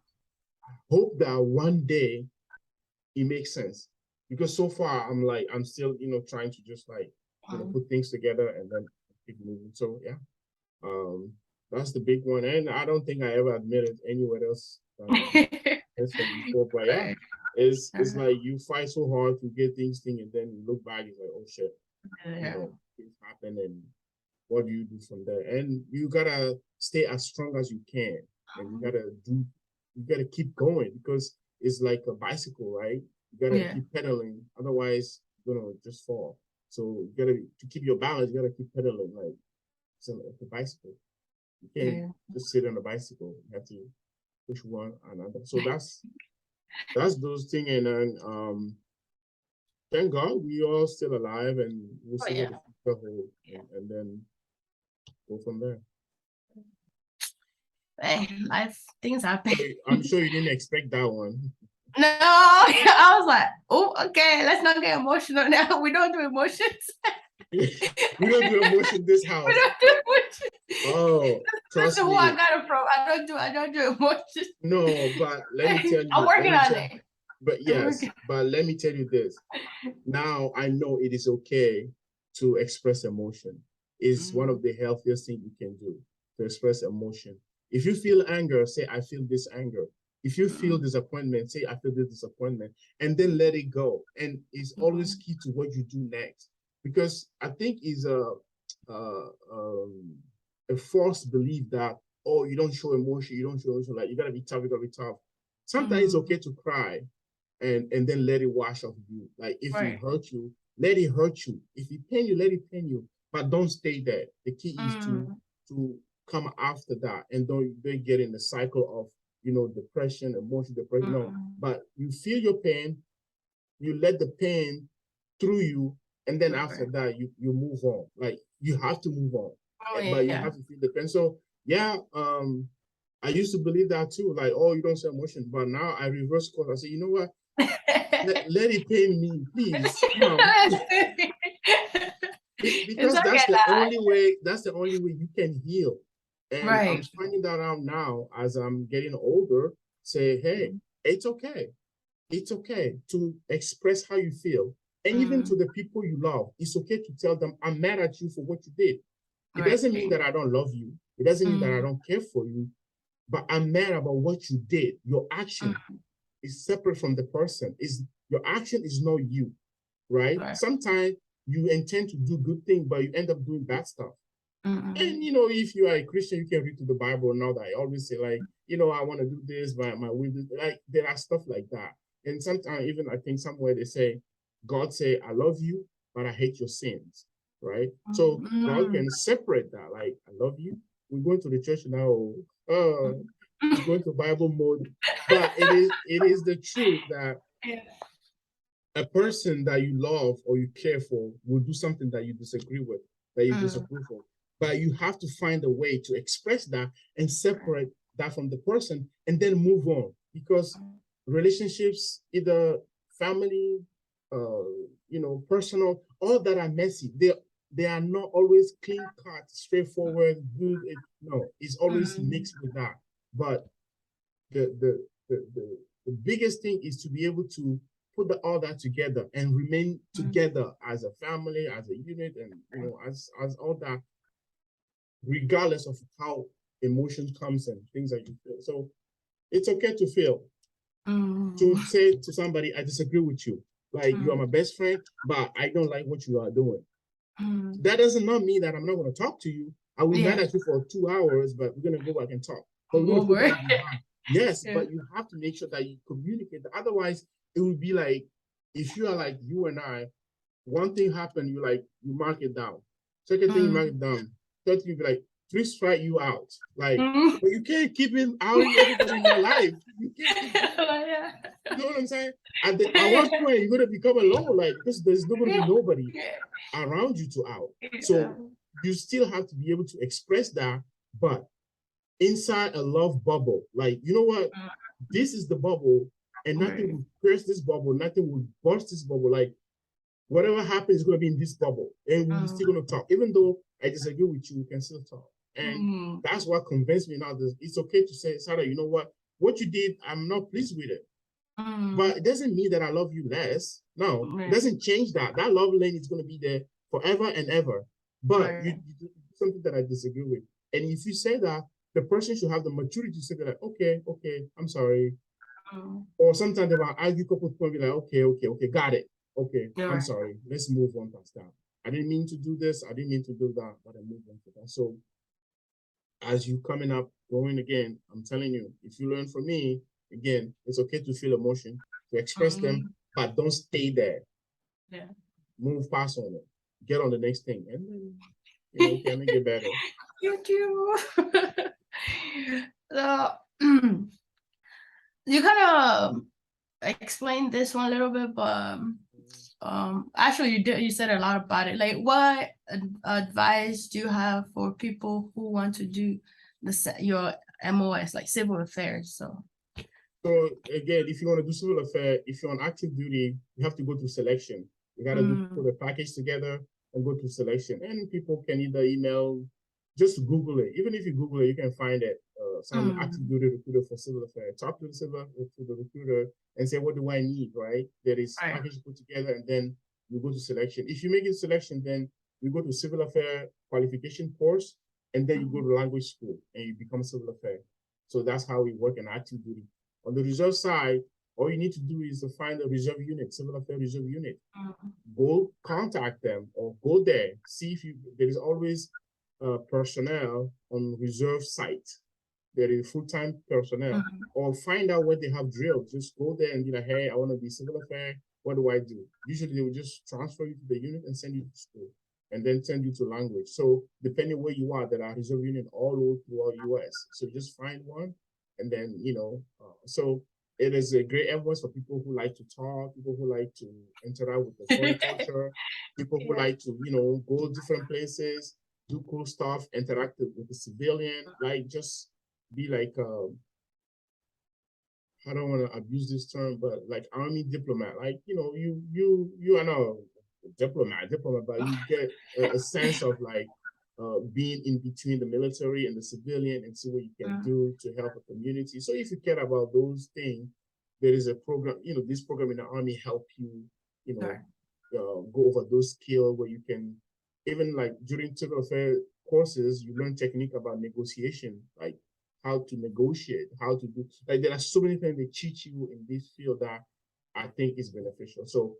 I hope that one day it makes sense. Because so far I'm still, trying to just like, put things together and then keep moving. So yeah. That's the big one, and I don't think I ever admitted anywhere else before. But yeah, it's like you fight so hard to get things, and then you look back, it's like, oh shit, things happen, and what do you do from there? And you gotta stay as strong as you can, and you gotta keep going, because it's like a bicycle, right? You gotta keep pedaling, otherwise you're gonna just fall. So you gotta, to keep your balance, you gotta keep pedaling like it's a bicycle. You can't just sit on a bicycle. You have to push one another. So that's those things. And then thank God we are still alive, and we'll see what the future holds, and then go from there. Hey, life, things happen. I'm sure you didn't expect that one. No, I was like, oh, okay, let's not get emotional now. We don't do emotions. We don't do emotion in this house. We don't do emotions. Oh, trust That's me. who I got it from. I don't do emotions. No, but let me tell you. I'm working on it. But yes, but let me tell you this. Now I know it is okay to express emotion. It's one of the healthiest things you can do, to express emotion. If you feel anger, say, I feel this anger. If you feel disappointment, say, I feel this disappointment, and then let it go. And it's always key to what you do next, because I think it's a false belief that, oh, you don't show emotion, like you gotta be tough, you gotta be tough. Sometimes it's okay to cry and then let it wash off you. Like if it hurt you, let it hurt you. If it pain you, let it pain you. But don't stay there. The key is to come after that, and don't get in the cycle of depression, emotion, depression. No, but you feel your pain, you let the pain through you, and then after that you move on. Like you have to move on, but you have to feel the pain. So yeah, I used to believe that too, like, oh, you don't show emotion, but now I reverse course. I say, you know what? let it pain me, please. Because that's the only way. That's the only way you can heal. And I'm finding that out now as I'm getting older. Say, hey, it's okay. It's okay to express how you feel, and even to the people you love, it's okay to tell them, I'm mad at you for what you did. It doesn't mean that I don't love you. It doesn't mean that I don't care for you, but I'm mad about what you did. Your action is separate from the person. Your action is not you, right? Sometimes you intend to do good things, but you end up doing bad stuff. And if you are a Christian, you can read through the Bible. Now that I always say, like, I want to do this, but my will, like, there are stuff like that. And sometimes even I think somewhere they say, God say, I love you, but I hate your sins, right? So God can separate that. Like, I love you. We're going to the church now. He's going to Bible mode. But it is the truth that a person that you love or you care for will do something that you disagree with, that you disapprove of. But you have to find a way to express that and separate that from the person, and then move on. Because relationships, either family, personal, all that are messy, they are not always clean cut, straightforward, good. No, it's always mixed with that. But the biggest thing is to be able to put all that together and remain together as a family, as a unit, and as all that, regardless of how emotion comes and things that you feel. So it's okay to feel. To say to somebody, I disagree with you. Like, you are my best friend, but I don't like what you are doing. That doesn't not mean that I'm not going to talk to you. I will be mad at you for 2 hours, but we're going to go back and talk. But we're going to put that behind. Yes, but you have to make sure that you communicate. Otherwise, it would be like, if you are like you and I, one thing happened, you mark it down. Second thing, you mark it down. Third thing, you be like, 3 strike you out. Like, but you can't keep it outing everybody in your life. You can't keep you know what I'm saying? At one point, you're going to become alone, like, because there's not going to be nobody around you to out. So you still have to be able to express that, but inside a love bubble. Like, you know what? This is the bubble, and nothing will burst this bubble. Nothing will burst this bubble. Like, whatever happens is going to be in this bubble, and we're still going to talk. Even though I disagree with you, we can still talk. And that's what convinced me now that it's okay to say, Sarah, you know what you did, I'm not pleased with it. But it doesn't mean that I love you less. No, it doesn't change that. That love lane is going to be there forever and ever. But you do something that I disagree with. And if you say that, the person should have the maturity to say that, okay, I'm sorry. Or sometimes they might argue a couple of points, be like, okay, got it. Okay, I'm sorry. Let's move on past that. I didn't mean to do this. I didn't mean to do that, but I moved on to that. So as you coming up, going again, I'm telling you, if you learn from me, again, it's okay to feel emotion, to express them, but don't stay there. Move past on it. Get on the next thing. And then, can make it better. You do. So, you kind of explained this one a little bit, but actually you said a lot about it. Like, what advice do you have for people who want to do your MOS, like civil affairs? So again, if you want to do civil affairs, if you're on active duty, you have to go through selection. You got to put a package together and go through selection. And people can either email, just Google it. Even if you Google it, you can find it. Some active duty recruiter for civil affairs. Talk to the recruiter and say, what do I need, right? There is package put together, and then you go to selection. If you make it selection, then you go to civil affairs qualification course, and then you go to language school and you become civil affairs. So that's how we work in active duty. On the reserve side, all you need to do is to find a reserve unit, civil affairs reserve unit. Go contact them or go there. See if there is always personnel on reserve site. There is full-time personnel. Or find out where they have drills. Just go there and be like, hey, I want to be civil affairs. What do I do? Usually they will just transfer you to the unit and send you to school, and then send you to language. So depending where you are, there are reserve units all over throughout U.S. So just find one, and then, so it is a great advice for people who like to talk, people who like to interact with the foreign culture, people who like to, go different places, do cool stuff, interact with the civilian, like just be like, I don't want to abuse this term, but like army diplomat, like, you are not a diplomat, but you get a sense of like being in between the military and the civilian and see what you can do to help a community. So if you care about those things, there is a program, this program in the Army help you, go over those skills where you can, even like during civil affairs courses, you learn technique about negotiation, like how to negotiate, how to do, like there are so many things they teach you in this field that I think is beneficial. So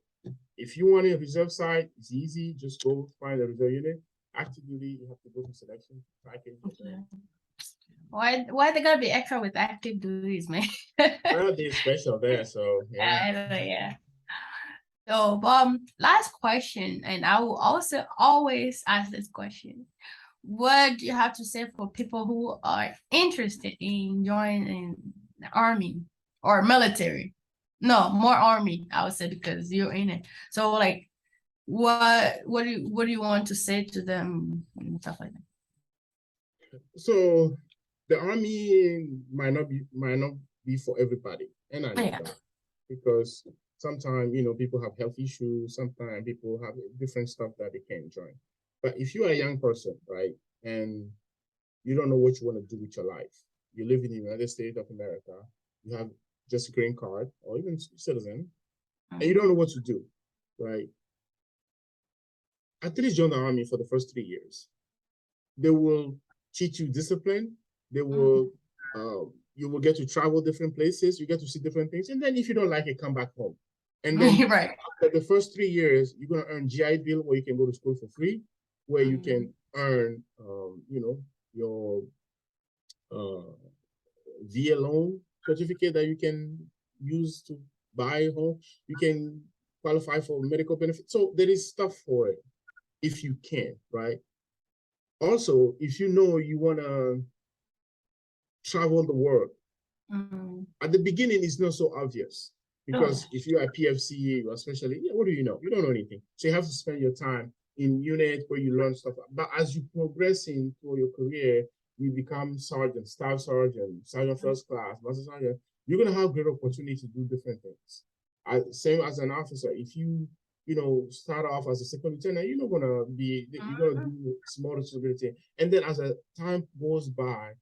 if you want a reserve side, it's easy, just go find a reserve unit. Active duty, you have to go to selection package. Why they gotta be extra with active duties, man? Well, they're special there, so yeah. So last question, and I will also always ask this question. What do you have to say for people who are interested in joining the army or military? No, more army, I would say, because you're in it. So like, what do you want to say to them and stuff like that? So the army might not be for everybody, and I know that, because sometimes people have health issues, sometimes people have different stuff that they can't join. But if you are a young person, right, and you don't know what you want to do with your life, you live in the United States of America, you have just a green card or even citizen, and you don't know what to do, right? At least join the Army for the first 3 years. They will teach you discipline. They will, you will get to travel different places. You get to see different things. And then if you don't like it, come back home. And then right. after the first 3 years, you're going to earn GI Bill where you can go to school for free, where you can earn, you know, your VA loan certificate that you can use to buy a home. You can qualify for medical benefits. So there is stuff for it if you can, right? Also, if you know you want to travel the world, at the beginning, it's not so obvious because if you are PFC, especially, what do you know? You don't know anything. So you have to spend your time in unit where you learn stuff. But as you progress through your career, you become sergeant, staff sergeant, sergeant first class, master sergeant. You're going to have great opportunity to do different things. Same as an officer. If you start off as a second lieutenant, you're not gonna be, you're gonna do small responsibility. And then as a time goes by,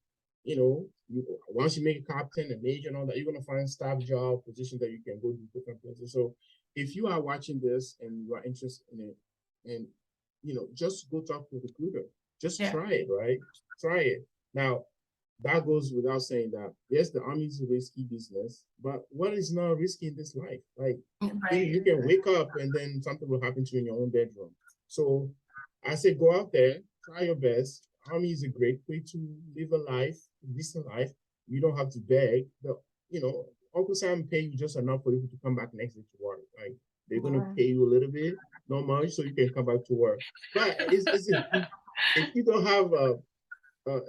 once you make a captain, a major, and all that, you're gonna find staff job position that you can go to different places. So if you are watching this and you are interested in it, and just go talk to the recruiter. Just try it, right? Try it. Now, that goes without saying that, yes, the Army is a risky business, but what is not risky in this life? Like, you can wake up and then something will happen to you in your own bedroom. So I say, go out there, try your best. Army is a great way to live a life, a decent life. You don't have to beg. Uncle Sam pay you just enough for you to come back next day to work. Like, they're going to pay you a little bit, not much, so you can come back to work. But if you don't have a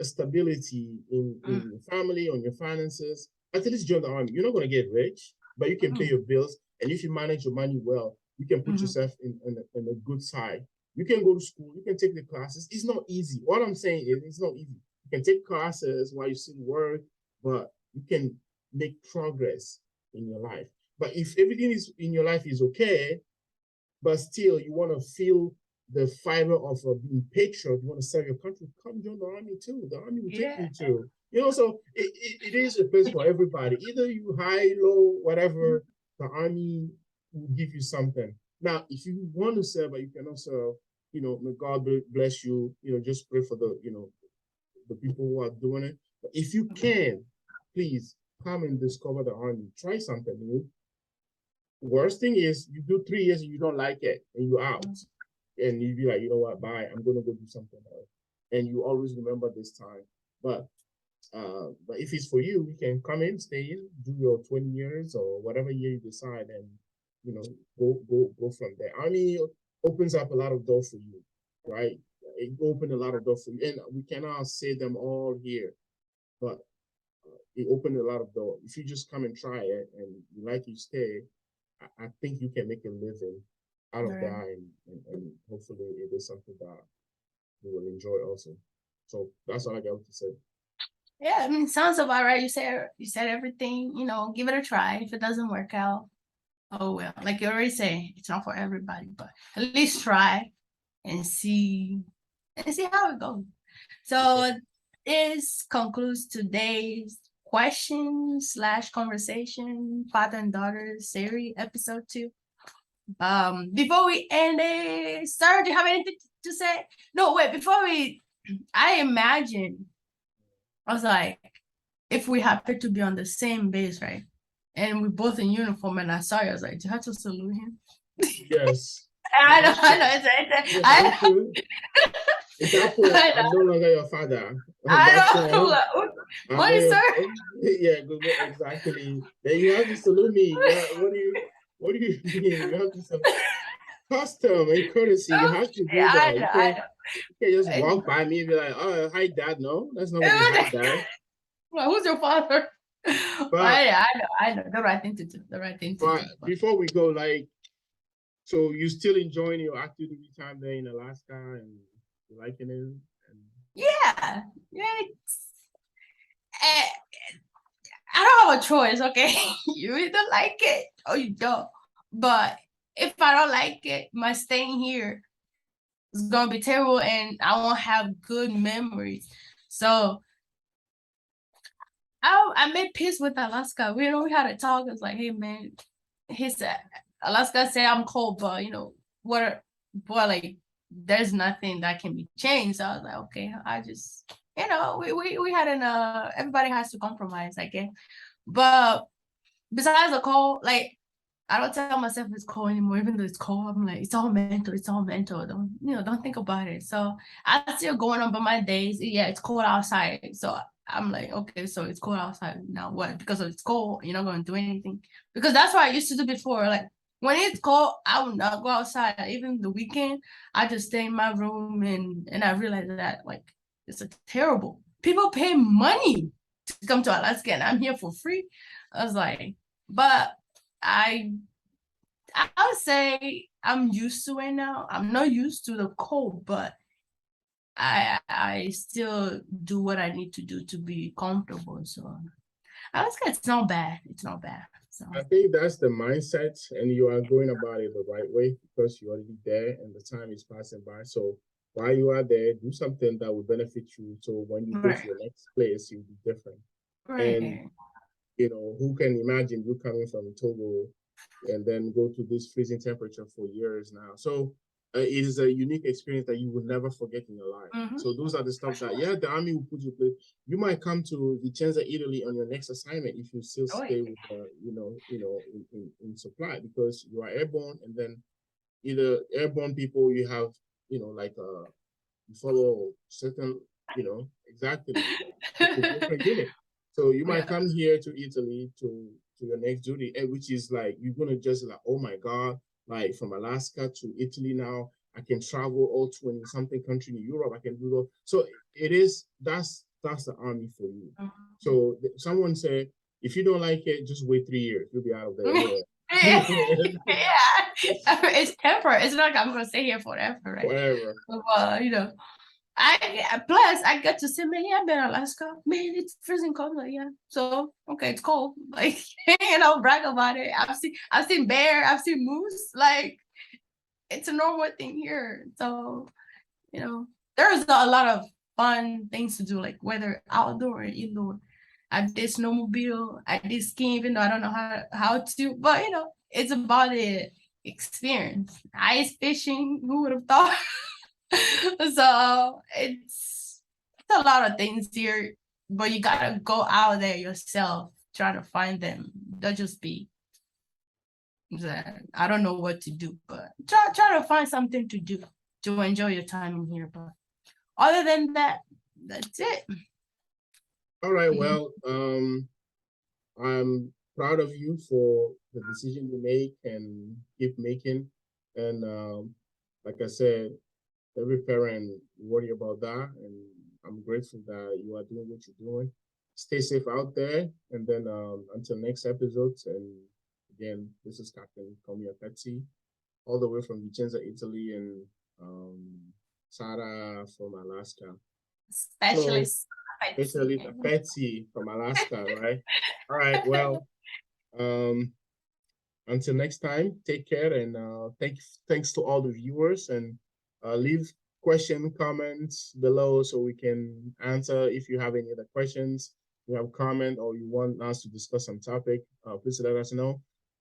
stability in your family, on your finances, at least join the Army. You're not going to get rich, but you can pay your bills. And if you manage your money well, you can put yourself in a good side. You can go to school. You can take the classes. It's not easy. What I'm saying is it's not easy. You can take classes while you still work, but you can make progress in your life. But if everything is in your life is okay, but still you want to feel the fiber of being patriot, you want to serve your country, come join the Army too. The Army will take you too. So it is a place for everybody. Either you high, low, whatever, the Army will give you something. Now, if you want to serve, but you cannot serve, may God bless you. Just pray for the people who are doing it. But if you can, please come and discover the Army. Try something new. Worst thing is you do 3 years and you don't like it and you're out. And you'd be like, you know what, bye, I'm gonna go do something else. And you always remember this time. But if it's for you, you can come in, stay in, do your 20 years or whatever year you decide, and go from there. Army opens up a lot of doors for you, right? It opened a lot of doors for you, and we cannot say them all here, but it opened a lot of doors. If you just come and try it and you like, you stay, I think you can make a living out of that, and hopefully it is something that you will enjoy also. So that's all I got to say. Yeah, I mean, sounds about right. You said everything. Give it a try. If it doesn't work out, oh well. Like you already say, it's not for everybody, but at least try and see how it goes. So this concludes today's question/conversation, father and daughter series, episode 2. Before we end it, sir, do you have anything to say? No, wait, I imagine, I was like, if we happen to be on the same base, right? And we're both in uniform, and I saw you, I was like, do you have to salute him? Yes. I know. It's that point, I'm no longer your father. I know. What is sir? Yeah, exactly. Then you have to salute me. What do you mean? You have to salute. Custom and courtesy, you have to do that. You can't just walk by me and be like, oh, hi, Dad. No, that's not what you hi, Dad. Well, who's your father? But I know. The right thing to do. But before we go, so you still enjoying your active duty time there in Alaska and you liking it? Yeah. I don't have a choice, okay? You either like it or you don't. But if I don't like it, my staying here is gonna be terrible, and I won't have good memories. So I made peace with Alaska. We had a talk. It's like, hey man, he said Alaska said I'm cold, but what? Boy, like there's nothing that can be changed. So I was like, okay, I just we had everybody has to compromise, I guess. But besides the cold, like I don't tell myself it's cold anymore, even though it's cold. I'm like, it's all mental. It's all mental. Don't think about it. So I still going on by my days. Yeah, it's cold outside. So I'm like, okay, so it's cold outside. Now what? Because it's cold, you're not going to do anything. Because that's what I used to do before. Like when it's cold, I would not go outside. Even the weekend, I just stay in my room and I realized that like it's a terrible. People pay money to come to Alaska and I'm here for free. I was like, but I would say I'm used to it now. I'm not used to the cold, but I still do what I need to do to be comfortable. So I was it's not bad. It's not bad. So I think that's the mindset, and you are going about it the right way because you're already there and the time is passing by. So while you are there, do something that will benefit you. So when you go to your next place, you'll be different. And who can imagine you coming from Togo and then go to this freezing temperature for years now? So it is a unique experience that you will never forget in your life. So those are the stuff that, the Army will put you place. You might come to Vicenza, Italy on your next assignment if you still stay with, in supply, because you are airborne, and then either airborne people you have, like you follow certain, exactly, it's a different unit. So you might come here to Italy to your next duty, which is like you're gonna just like, oh my God, like from Alaska to Italy now, I can travel all 20 something country in Europe. I can do that. So it is that's the Army for you. So someone said, if you don't like it, just wait 3 years. You'll be out of there anyway. It's temporary. It's not like I'm gonna stay here forever, right? Forever. Well, I get to say, man, I've been in Alaska. Man, it's freezing cold. Like, yeah. So okay, it's cold. Like, brag about it. I've seen bear, I've seen moose. Like, it's a normal thing here. So, there's a lot of fun things to do, like whether outdoor or indoor. I did snowmobile, I did skiing, even though I don't know how to, but it's about the experience. Ice fishing, who would have thought? So it's a lot of things here, but you gotta go out there yourself, try to find them. Don't just be I don't know what to do, but try to find something to do to enjoy your time in here. But other than that, that's it. All right. Well, I'm proud of you for the decision you make and keep making. And like I said, every parent worry about that, and I'm grateful that you are doing what you're doing. Stay safe out there, and then until next episode. And again, this is Captain Komi Afetse, all the way from Vicenza, Italy, and Sarah from Alaska. Specialist Afetse from Alaska, right? All right. Well, until next time, take care, and thanks to all the viewers, and leave question comments below so we can answer. If you have any other questions, you have a comment, or you want us to discuss some topic, please let us know.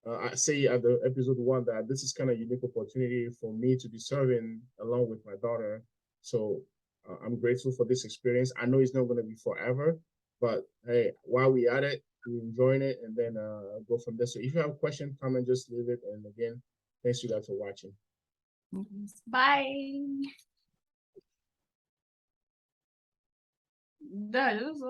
I say at the episode 1 that this is kind of a unique opportunity for me to be serving along with my daughter. So I'm grateful for this experience. I know it's not going to be forever, but hey, while we at it, we're enjoying it, and then go from there. So if you have a question, comment, just leave it. And again, thanks you guys for watching. Bye. That is